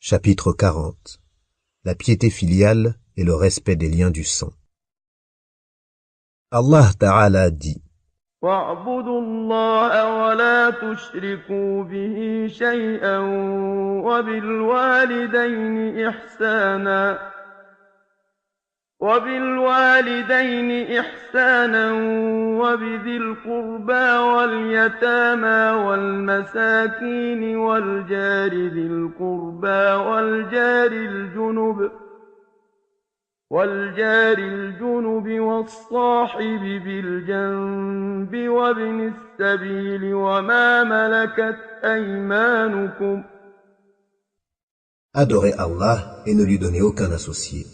Chapitre 40. La piété filiale et le respect des liens du sang. Allah Ta'ala dit: وَاعْبُدُوا اللَّهَ وَلَا تُشْرِكُوا بِهِ شَيْئًا وَبِالْوَالِدَيْنِ إِحْسَانًا وَبِذِي الْقُرْبَىٰ وَالْيَتَامَىٰ وَالْمَسَاكِينِ وَالْجَارِ ذِي الْقُرْبَىٰ وَالْجَارِ الْجُنُبِ وَالصَّاحِبِ بِالْجَنبِ وَابْنِ السَّبِيلِ وَمَا مَلَكَتْ أَيْمَانُكُمْ. Adorez Allah et ne lui donnez aucun associé.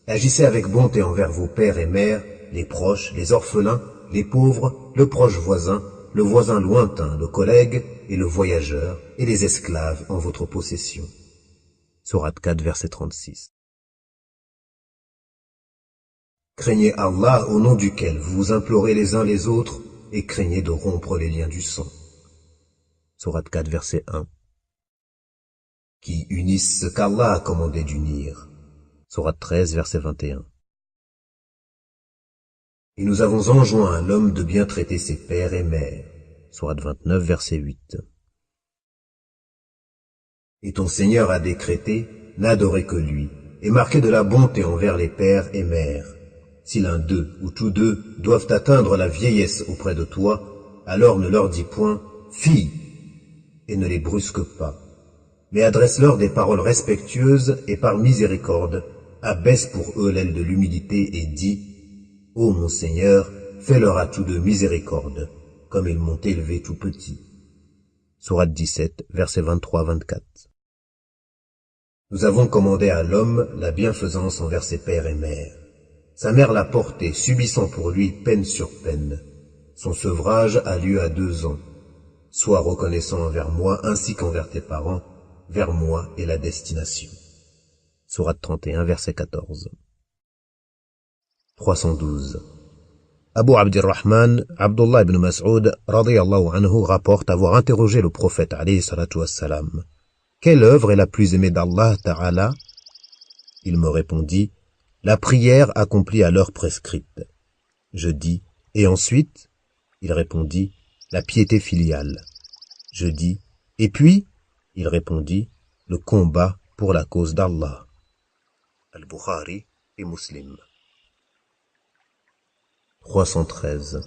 Agissez avec bonté envers vos pères et mères, les proches, les orphelins, les pauvres, le proche voisin, le voisin lointain, le collègue et le voyageur, et les esclaves en votre possession. Sourate 4, verset 36. Craignez Allah au nom duquel vous vous implorez les uns les autres, et craignez de rompre les liens du sang. Sourate 4, verset 1. Qui unissent ce qu'Allah a commandé d'unir. Sourate 13, verset 21. Et nous avons enjoint à l'homme de bien traiter ses pères et mères. Sourate 29, verset 8. Et ton Seigneur a décrété, n'adorez que lui, et marquez de la bonté envers les pères et mères. Si l'un d'eux ou tous deux doivent atteindre la vieillesse auprès de toi, alors ne leur dis point « fille » et ne les brusque pas. Mais adresse-leur des paroles respectueuses et par miséricorde, abaisse pour eux l'aile de l'humilité et dis: Ô mon Seigneur, fais-leur à tous deux miséricorde, comme ils m'ont élevé tout petit. Sourate 17, versets 23-24. Nous avons commandé à l'homme la bienfaisance envers ses pères et mères. Sa mère l'a porté, subissant pour lui peine sur peine. Son sevrage a lieu à 2 ans. Sois reconnaissant envers moi ainsi qu'envers tes parents, vers moi est la destination. Sourate 31, verset 14. 312. Abu Abdirrahman, Abdullah ibn Mas'ud, radiyallahu anhu, rapporte avoir interrogé le prophète, alayhi salatu wassalam. Quelle œuvre est la plus aimée d'Allah Ta'ala? Il me répondit: la prière accomplie à l'heure prescrite. Je dis: et ensuite? Il répondit: la piété filiale. Je dis: et puis? Il répondit: le combat pour la cause d'Allah. Al-Bukhari et Muslim. 313.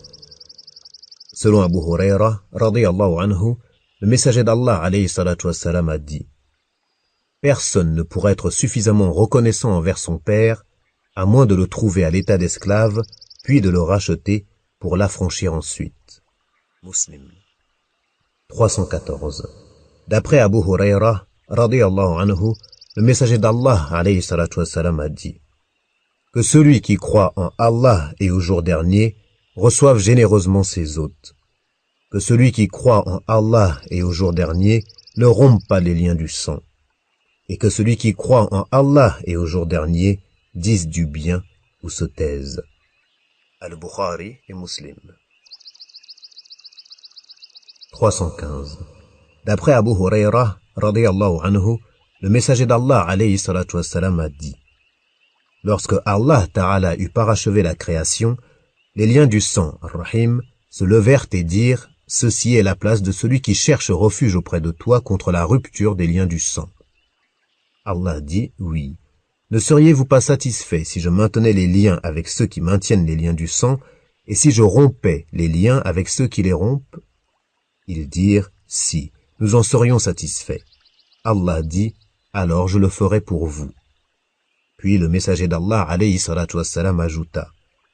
Selon Abu Huraira, radiyallahu anhu, le messager d'Allah, alayhi salatu wassalam, a dit: personne ne pourra être suffisamment reconnaissant envers son père, à moins de le trouver à l'état d'esclave, puis de le racheter pour l'affranchir ensuite. Muslim. 314. D'après Abu Huraira, radiyallahu anhu, le messager d'Allah, alayhi salatu wassalam, a dit: que celui qui croit en Allah et au jour dernier reçoive généreusement ses hôtes. Que celui qui croit en Allah et au jour dernier ne rompe pas les liens du sang. Et que celui qui croit en Allah et au jour dernier dise du bien ou se taise. Al-Bukhari et Muslim. 315. D'après Abu Huraira, radiyallahu anhu, le messager d'Allah, alayhi salatu wassalam, a dit: lorsque Allah Ta'ala eut parachevé la création, les liens du sang, Ar-Rahim, se levèrent et dirent: ceci est la place de celui qui cherche refuge auprès de toi contre la rupture des liens du sang. Allah dit: oui. Ne seriez-vous pas satisfait si je maintenais les liens avec ceux qui maintiennent les liens du sang, et si je rompais les liens avec ceux qui les rompent? Ils dirent: si, nous en serions satisfaits. Allah dit: alors je le ferai pour vous. Puis le messager d'Allah, alayhi salatu wassalam, ajouta: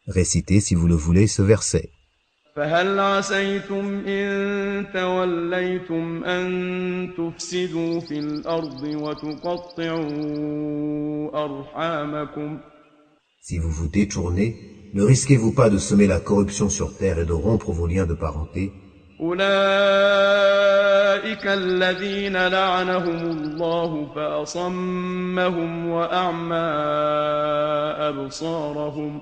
récitez si vous le voulez ce verset. فَهَلْ عَسَيْتُمْ إِن تَوَلَّيْتُمْ أَن تُفْسِدُوا فِي الْأَرْضِ وَتُقَطِّعُوا أَرْحَامَكُمْ. Si vous vous détournez, ne risquez-vous pas de semer la corruption sur terre et de rompre vos liens de parenté? أُولَئِكَ الَّذِينَ لَعَنَهُمُ اللَّهُ فَأَصَمَّهُمْ وَأَعْمَى أَبْصَارَهُمْ.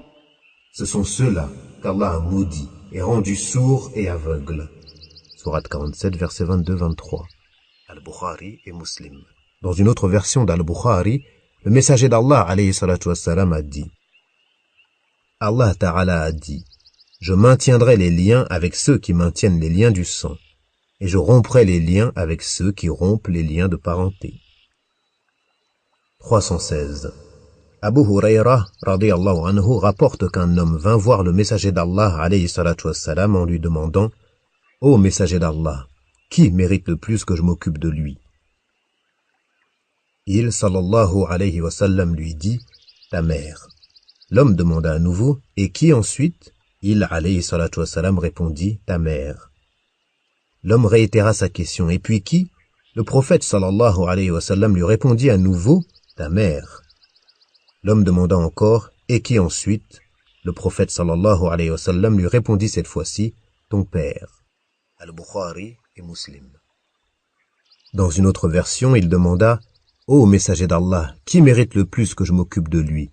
Ce sont ceux-là qu'Allah a maudits et rendus sourds et aveugles. Sourate 47, versets 22-23. Al-Bukhari et Muslim. Dans une autre version d'Al-Bukhari, le messager d'Allah alayhi salatu wassalam a dit: Allah Ta'ala a dit: je maintiendrai les liens avec ceux qui maintiennent les liens du sang, et je romprai les liens avec ceux qui rompent les liens de parenté. 316. Abu Huraira radiyallahu anhu rapporte qu'un homme vint voir le messager d'Allah alayhi salatu wassalam en lui demandant: ô messager d'Allah, qui mérite le plus que je m'occupe de lui? Il, sallallahu alayhi wa sallam, lui dit: ta mère. L'homme demanda à nouveau: et qui ensuite? Il, alayhi salatu wa salam, répondit: ta mère. L'homme réitéra sa question: et puis qui? Le prophète, sallallahu alayhi wa sallam, lui répondit à nouveau: ta mère. L'homme demanda encore: et qui ensuite? Le prophète, sallallahu alayhi wa sallam, lui répondit cette fois-ci: ton père. Al-Bukhari et Muslim. Dans une autre version, il demanda: ô messager d'Allah, qui mérite le plus que je m'occupe de lui?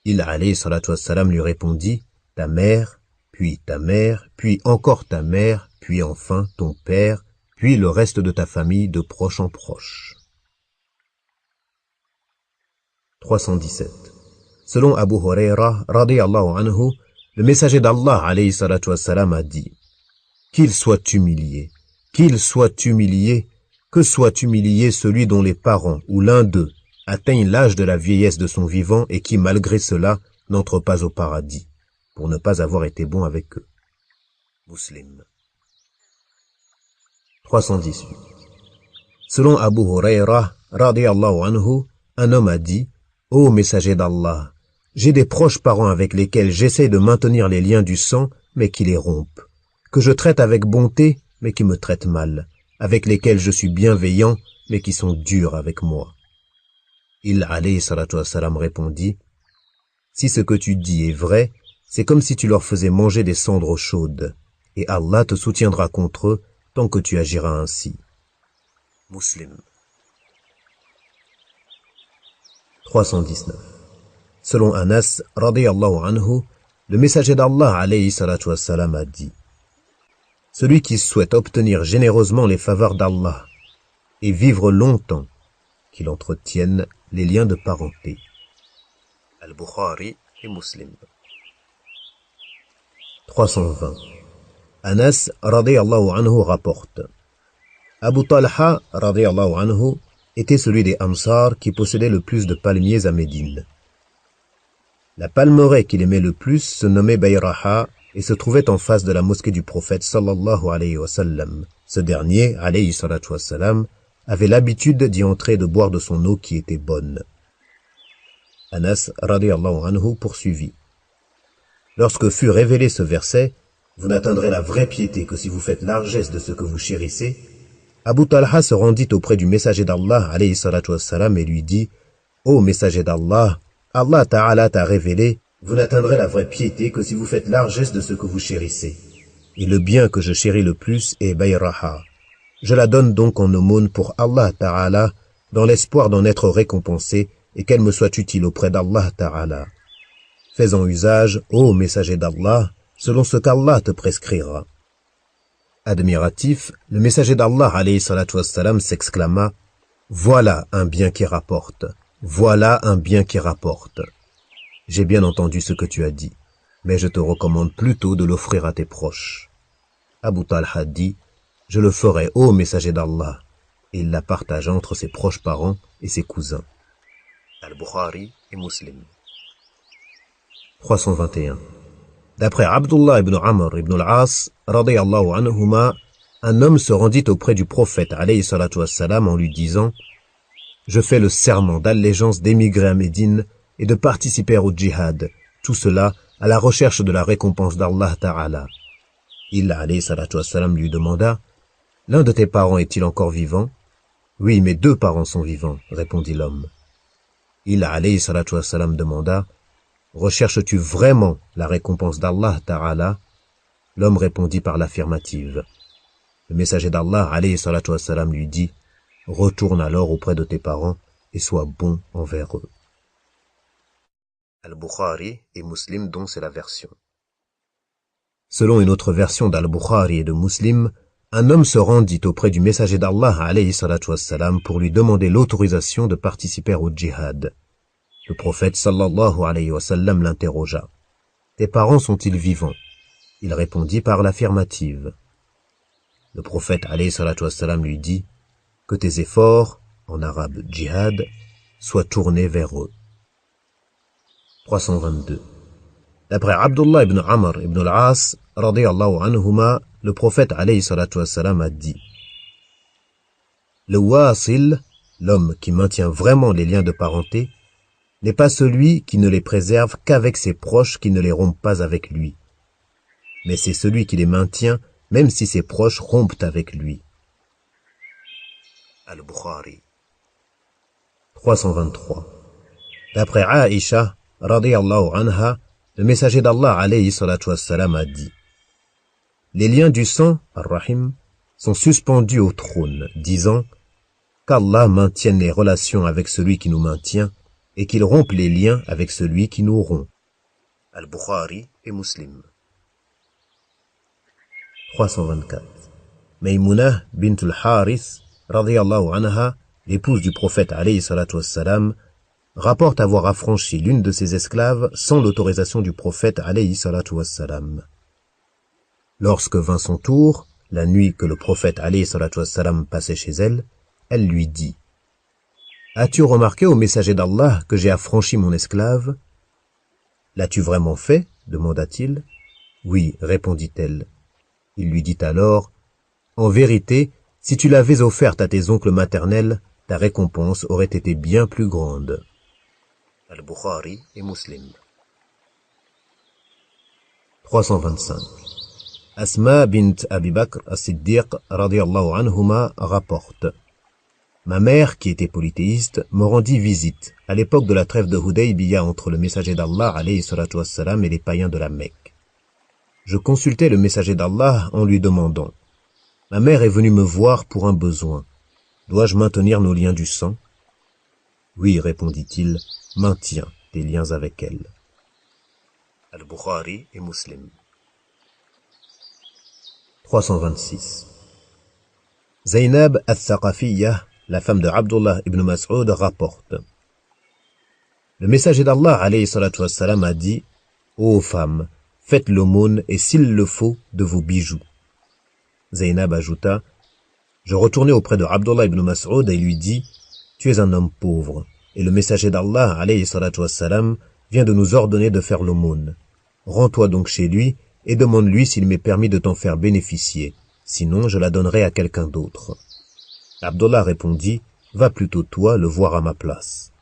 Il, alayhi salatu wassalam, lui répondit: ta mère, puis encore ta mère, puis enfin ton père, puis le reste de ta famille de proche en proche. 317. Selon Abu Huraira radiyallahu anhu, le messager d'Allah alayhi salatu wassalam a dit: qu'il soit humilié, que soit humilié celui dont les parents ou l'un d'eux atteignent l'âge de la vieillesse de son vivant et qui, malgré cela, n'entre pas au paradis, pour ne pas avoir été bon avec eux. Muslim. 318. Selon Abu Huraira radiyallahu anhu, un homme a dit: ô messager d'Allah, j'ai des proches parents avec lesquels j'essaie de maintenir les liens du sang, mais qui les rompent, que je traite avec bonté, mais qui me traitent mal, avec lesquels je suis bienveillant, mais qui sont durs avec moi. Il, alayhi salatu wassalam, répondit: si ce que tu dis est vrai, c'est comme si tu leur faisais manger des cendres chaudes, et Allah te soutiendra contre eux tant que tu agiras ainsi. Muslim. 319. Selon Anas radiyallahu anhu, le messager d'Allah alayhi salatu wassalam a dit: celui qui souhaite obtenir généreusement les faveurs d'Allah et vivre longtemps, qu'il entretienne les liens de parenté. Al-Bukhari et Muslim. 320. Anas radiyallahu anhu rapporte: Abu Talha radiyallahu anhu était celui des Ansar qui possédait le plus de palmiers à Médine. La palmeraie qu'il aimait le plus se nommait Bayraha et se trouvait en face de la mosquée du prophète sallallahu alayhi wa sallam. Ce dernier, alayhi salatu wa sallam, avait l'habitude d'y entrer et de boire de son eau qui était bonne. Anas radiyallahu anhu poursuivit: lorsque fut révélé ce verset, vous n'atteindrez la vraie piété que si vous faites largesse de ce que vous chérissez, Abu Talha se rendit auprès du messager d'Allah alayhi salatu wassalam et lui dit: ô messager d'Allah, Allah Ta'ala t'a révélé: vous n'atteindrez la vraie piété que si vous faites largesse de ce que vous chérissez. Et le bien que je chéris le plus est Bayraha. Je la donne donc en aumône pour Allah Ta'ala, dans l'espoir d'en être récompensé et qu'elle me soit utile auprès d'Allah Ta'ala. Fais-en usage, ô messager d'Allah, selon ce qu'Allah te prescrira. Admiratif, le messager d'Allah alayhi salatu wassalam s'exclama: voilà un bien qui rapporte, voilà un bien qui rapporte. J'ai bien entendu ce que tu as dit, mais je te recommande plutôt de l'offrir à tes proches. Abu Talha dit: je le ferai, ô messager d'Allah, et il la partagea entre ses proches parents et ses cousins. Al-Bukhari et Muslim. 321. D'après Abdullah ibn Amr ibn al-As, radiyallahu anhuma, un homme se rendit auprès du prophète, alayhi salatu wassalam, en lui disant: je fais le serment d'allégeance d'émigrer à Médine et de participer au djihad, tout cela à la recherche de la récompense d'Allah Ta'ala. Il, alayhi salatu wassalam, lui demanda: l'un de tes parents est-il encore vivant? Oui, mes deux parents sont vivants, répondit l'homme. Il, alayhi salatu wassalam, demanda: recherches-tu vraiment la récompense d'Allah Ta'ala? L'homme répondit par l'affirmative. Le messager d'Allah, alayhi salatu wassalam, lui dit: retourne alors auprès de tes parents et sois bon envers eux. Al-Bukhari et Muslim, dont c'est la version. Selon une autre version d'Al-Bukhari et de Muslim, un homme se rendit auprès du messager d'Allah alayhi salatu wassalam pour lui demander l'autorisation de participer au djihad. Le prophète sallallahu alayhi wa sallam l'interrogea. « Tes parents sont-ils vivants ?» Il répondit par l'affirmative. Le prophète alayhi salatu wassalam lui dit « Que tes efforts, en arabe djihad, soient tournés vers eux. » 322. D'après Abdullah ibn Amr ibn al-As, radiyallahu anhuma, le prophète alayhi salatu wassalam a dit: le wasil, l'homme qui maintient vraiment les liens de parenté, n'est pas celui qui ne les préserve qu'avec ses proches qui ne les rompent pas avec lui. Mais c'est celui qui les maintient même si ses proches rompent avec lui. Al-Bukhari. 323. D'après Aïcha, radiyallahu anha, le messager d'Allah alayhi salatu wassalam a dit: les liens du sang, ar-Rahim, sont suspendus au trône, disant qu'Allah maintienne les relations avec celui qui nous maintient et qu'il rompe les liens avec celui qui nous rompt. Al-Bukhari et Muslim. 324. Maïmouna bint al-Harith, radiyallahu anha, l'épouse du prophète alayhi salatu wassalam, rapporte avoir affranchi l'une de ses esclaves sans l'autorisation du prophète alayhi salatu wassalam. Lorsque vint son tour, la nuit que le prophète alayhi salatu wassalam passait chez elle, elle lui dit: as-tu remarqué, ô messager d'Allah, que j'ai affranchi mon esclave? L'as-tu vraiment fait? Demanda-t-il. Oui, répondit-elle. Il lui dit alors: en vérité, si tu l'avais offerte à tes oncles maternels, ta récompense aurait été bien plus grande. Al-Bukhari et Muslim. 325. Asma bint Abi Bakr as-Siddiq radiyallahu anhuma rapporte: ma mère, qui était polythéiste, me rendit visite à l'époque de la trêve de Hudaybiya entre le messager d'Allah alayhi salatu wassalam et les païens de la Mecque. Je consultai le messager d'Allah en lui demandant: ma mère est venue me voir pour un besoin. Dois-je maintenir nos liens du sang? Oui, répondit-il, maintiens tes liens avec elle. Al-Bukhari et Muslim. 326. Zaynab al-Thaqafiyya, la femme de Abdullah ibn Mas'ud, rapporte: le messager d'Allah alayhi salatu wassalam a dit: ô femmes, faites l'aumône et s'il le faut, de vos bijoux. Zaynab ajouta: je retournai auprès de Abdullah ibn Mas'ud et lui dis: tu es un homme pauvre, et le messager d'Allah alayhi salatu wassalam vient de nous ordonner de faire l'aumône. Rends-toi donc chez lui et demande-lui s'il m'est permis de t'en faire bénéficier, sinon je la donnerai à quelqu'un d'autre. Abdullah répondit: va plutôt toi le voir à ma place.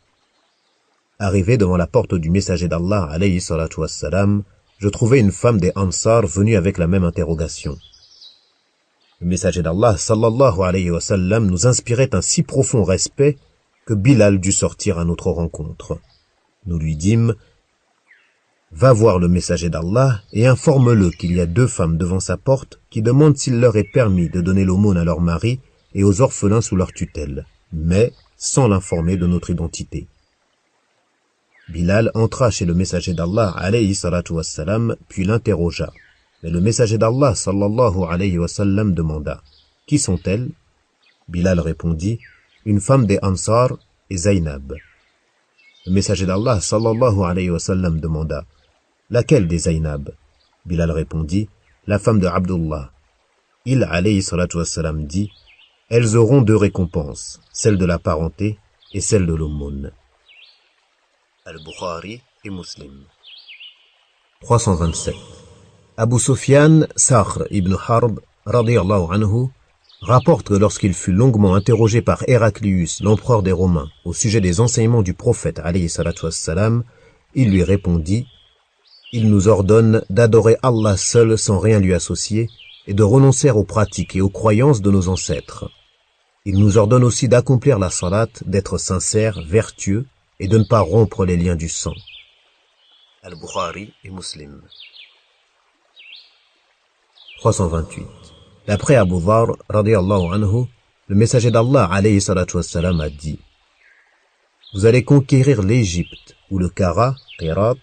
Arrivé devant la porte du messager d'Allah alayhi salatu wassalam, je trouvai une femme des Ansar venue avec la même interrogation. Le messager d'Allah sallallahu alayhi wa sallam nous inspirait un si profond respect que Bilal dut sortir à notre rencontre. Nous lui dîmes: va voir le messager d'Allah et informe-le qu'il y a 2 femmes devant sa porte qui demandent s'il leur est permis de donner l'aumône à leur mari et aux orphelins sous leur tutelle, mais sans l'informer de notre identité. Bilal entra chez le messager d'Allah alayhi salatu wassalam, puis l'interrogea. Mais le messager d'Allah sallallahu alayhi wa sallam demanda: qui sont-elles? Bilal répondit: une femme des Ansar et Zaynab. Le messager d'Allah sallallahu alayhi wa sallam demanda: laquelle des Zaynab? Bilal répondit: la femme de Abdullah. Il alayhi salatu wassalam dit: elles auront 2 récompenses, celle de la parenté et celle de l'aumône. Al-Bukhari et Muslim. 327. Abu Sufyan Sakhr ibn Harb radiyallahu anhu rapporte que lorsqu'il fut longuement interrogé par Héraclius, l'empereur des Romains, au sujet des enseignements du prophète alayhi salatu wassalam, il lui répondit: il nous ordonne d'adorer Allah seul sans rien lui associer et de renoncer aux pratiques et aux croyances de nos ancêtres. Il nous ordonne aussi d'accomplir la salat, d'être sincère, vertueux et de ne pas rompre les liens du sang. Al-Bukhari et Muslim. 328. D'après Abu Dharr, radiyallahu anhu, le messager d'Allah alayhi salatu wassalam a dit: vous allez conquérir l'Égypte, où le kara, qirat,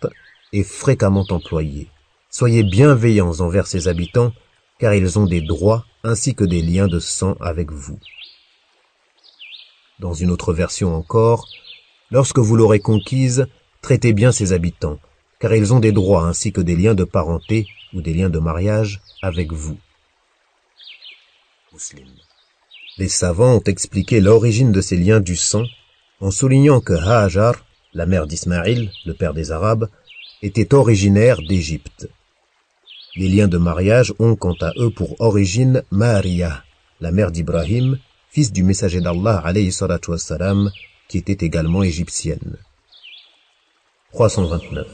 est fréquemment employé. Soyez bienveillants envers ses habitants, car ils ont des droits ainsi que des liens de sang avec vous. Dans une autre version encore, lorsque vous l'aurez conquise, traitez bien ses habitants, car ils ont des droits ainsi que des liens de parenté ou des liens de mariage avec vous. Muslim. Les savants ont expliqué l'origine de ces liens du sang en soulignant que Hajar, la mère d'Ismaïl, le père des Arabes, était originaire d'Égypte. Les liens de mariage ont quant à eux pour origine Maria, la mère d'Ibrahim, fils du messager d'Allah alayhi salatu wassalam, qui était également égyptienne. 329.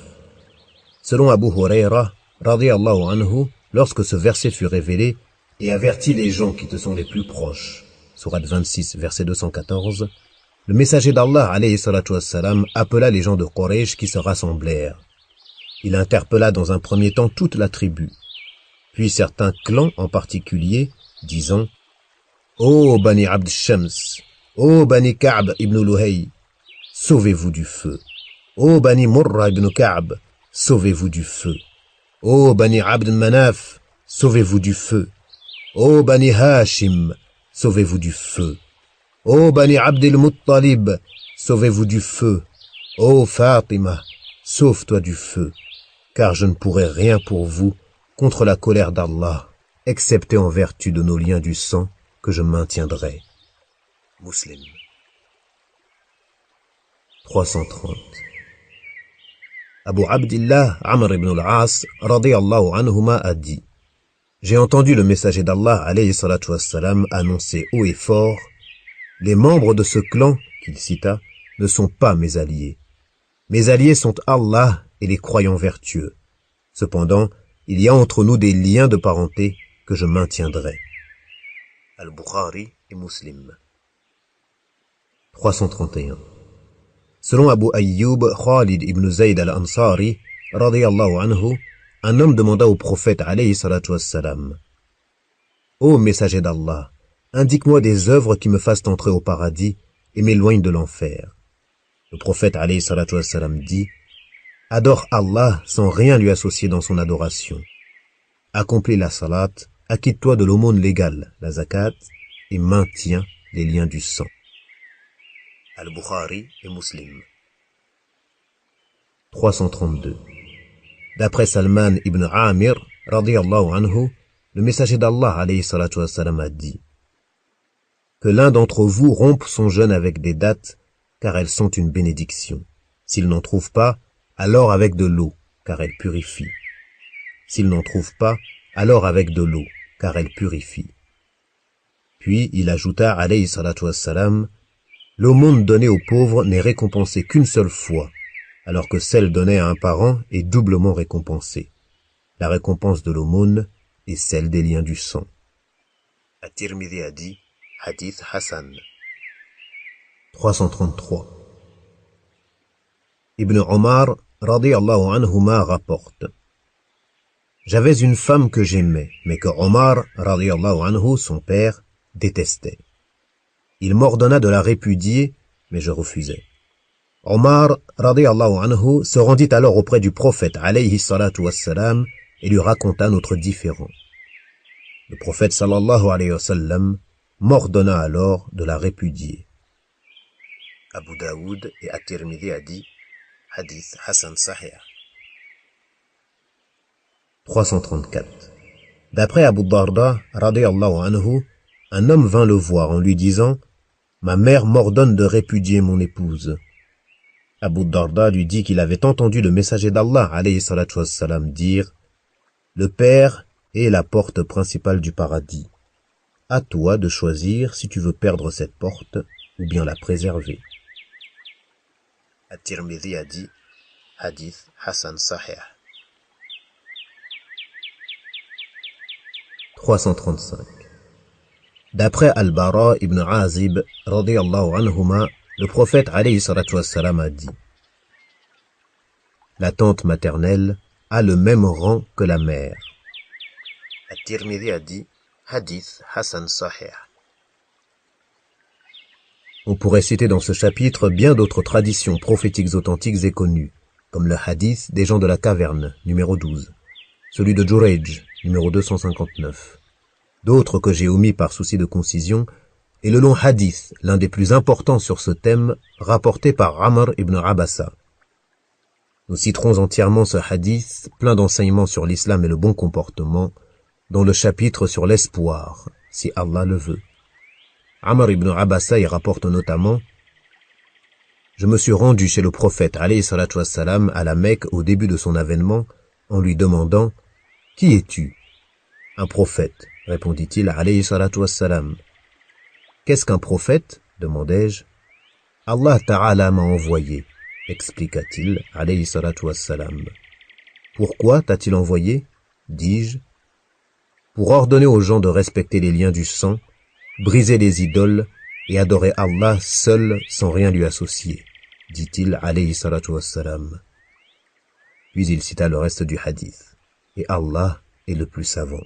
Selon Abu Huraira, radiyallahu anhu, lorsque ce verset fut révélé, et avertit les gens qui te sont les plus proches, sourate 26, verset 214, le messager d'Allah alayhi salatu wassalam appela les gens de Quraysh qui se rassemblèrent. Il interpella dans un premier temps toute la tribu, puis certains clans en particulier, disant « Ô Bani Abd Shams, ô Bani Ka'b ibn Luhay, sauvez-vous du feu. Ô Bani Murra ibn Ka'b, sauvez-vous du feu. Ô Bani Abd Manaf, sauvez-vous du feu. Ô Bani Hashim, sauvez-vous du feu. Ô Bani Abd al-Muttalib, sauvez-vous du feu. Ô Fatima, sauve-toi du feu, car je ne pourrai rien pour vous contre la colère d'Allah, excepté en vertu de nos liens du sang que je maintiendrai. » Muslim. 330. Abu Abdillah Amr ibn al-As radiyallahu anhuma a dit: J'ai entendu le messager d'Allah alayhi salatu wassalam annoncer haut et fort: les membres de ce clan qu'il cita ne sont pas mes alliés. Mes alliés sont Allah et les croyants vertueux. Cependant, il y a entre nous des liens de parenté que je maintiendrai. Al-Bukhari et Muslim. 331. Selon Abu Ayyub Khalid ibn Zayd al-Ansari, radiyallahu anhu, un homme demanda au prophète alayhi salatu wassalam: Ô messager d'Allah, indique-moi des œuvres qui me fassent entrer au paradis et m'éloignent de l'enfer. Le prophète alayhi salatu wassalam dit: Adore Allah sans rien lui associer dans son adoration. Accomplis la salat, acquitte-toi de l'aumône légale, la zakat, et maintiens les liens du sang. Al-Bukhari et Muslim. 332. D'après Salman ibn Amir, radiyallahu anhu, le messager d'Allah alayhi salatu wassalam a dit: Que l'un d'entre vous rompe son jeûne avec des dattes, car elles sont une bénédiction. S'il n'en trouve pas, alors avec de l'eau, car elle purifie. S'il n'en trouve pas, alors avec de l'eau, car elle purifie. Puis il ajouta, alayhi salatu wassalam, l'aumône donnée aux pauvres n'est récompensée qu'une seule fois, alors que celle donnée à un parent est doublement récompensée. La récompense de l'aumône est celle des liens du sang. At-Tirmidhi a dit, hadith Hassan. 333. Ibn Omar, radiyallahu anhuma, rapporte: J'avais une femme que j'aimais, mais que Omar, radiyallahu anhu, son père, détestait. Il m'ordonna de la répudier, mais je refusai. Omar, radiyallahu anhu, se rendit alors auprès du prophète, alayhi salatu wassalam, et lui raconta notre différend. Le prophète, sallallahu alayhi wa sallam, m'ordonna alors de la répudier. Abu Daoud et At-Tirmidhi a dit, hadith Hassan Sahih. 334. D'après Abu Darda, radiyallahu anhu, un homme vint le voir en lui disant: Ma mère m'ordonne de répudier mon épouse. Abu Darda lui dit qu'il avait entendu le messager d'Allah, alayhi salatu wassalam, dire: Le père est la porte principale du paradis. À toi de choisir si tu veux perdre cette porte ou bien la préserver. At-Tirmidhi a dit, hadith Hassan Sahih. 335. D'après Al-Bara ibn Azib, radiyallahu anhuma, le prophète alayhi salatu wassalam a dit: La tante maternelle a le même rang que la mère. At-Tirmidhi a dit, hadith Hassan Sahih. On pourrait citer dans ce chapitre bien d'autres traditions prophétiques authentiques et connues, comme le hadith des gens de la caverne, numéro 12, celui de Jurayj, numéro 259, D'autres que j'ai omis par souci de concision, et le long hadith, l'un des plus importants sur ce thème, rapporté par Amr ibn Abasa. Nous citerons entièrement ce hadith, plein d'enseignements sur l'islam et le bon comportement, dans le chapitre sur l'espoir, si Allah le veut. Amr ibn Abasa y rapporte notamment: « Je me suis rendu chez le prophète alayhi salatu wassalam à la Mecque au début de son avènement, en lui demandant: « Qui es-tu » ? Un prophète, répondit-il alayhi salatu wassalam. Qu'est-ce qu'un prophète ? Demandai-je. Allah Ta'ala m'a envoyé, expliqua-t-il alayhi salatu wassalam. Pourquoi t'a-t-il envoyé ? Dis-je. Pour ordonner aux gens de respecter les liens du sang, briser les idoles et adorer Allah seul sans rien lui associer, dit-il alayhi salatu wassalam. Puis il cita le reste du hadith. Et Allah est le plus savant.